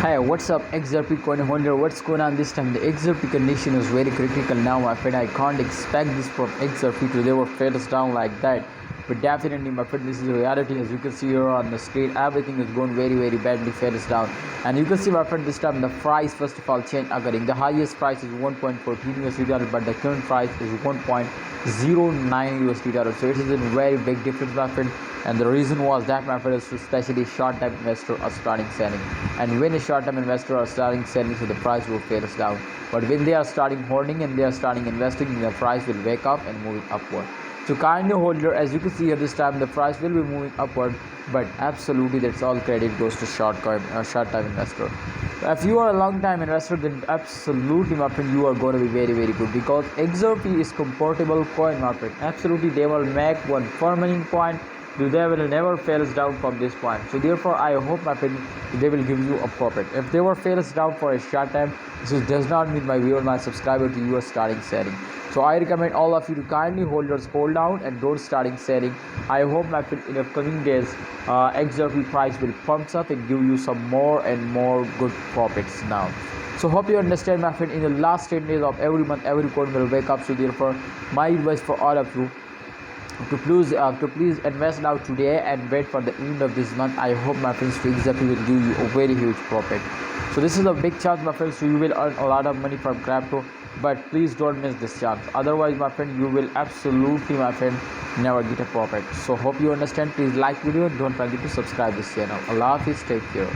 Hey, what's up XRP coin holder? What's going on this time? The XRP condition is very critical now, my friend. I can't expect this from XRP to never fail us down like that. But definitely, my friend, this is the reality. As you can see here on the screen, everything is going very badly, fail us down. And you can see, my friend, this time the price first of all change occurring. The highest price is 1.14 USD dollar, but the current price is 1.09 USD dollar. So it is a very big difference, my friend. And the reason was that, my friend, is especially short-term investor are starting selling. And when a short-term investor are starting selling, so the price will fail us down. But when they are starting holding and they are starting investing, the price will wake up and moving upward. So kindly holder, as you can see here, this time the price will be moving upward, but absolutely that's all credit goes to short-term investor. If you are a long-time investor, then absolutely, my friend, you are going to be very good, because XRP is comfortable coin, my friend. Absolutely, they will make one permanent point. They will never fail us down from this point. So therefore, I hope, my friend, they will give you a profit. If they were fail us down for a short time, this does not mean my viewer, my subscriber to you are starting selling. So I recommend all of you to kindly hold down and don't starting selling. I hope, my friend, in the coming days, XRP price will pump up and give you some more and more good profits now. So hope you understand, my friend. In the last 10 days of every month, every coin will wake up. So therefore, my advice for all of you to please invest now today and wait for the end of this month. I hope, my friends, XRP will give you a very huge profit. So this is a big chance, my friends. So you will earn a lot of money from crypto, but please don't miss this chance. Otherwise, my friend, you will absolutely, my friend, never get a profit. So hope you understand. Please like video. Don't forget to subscribe this channel. Allah Hafiz. Take care.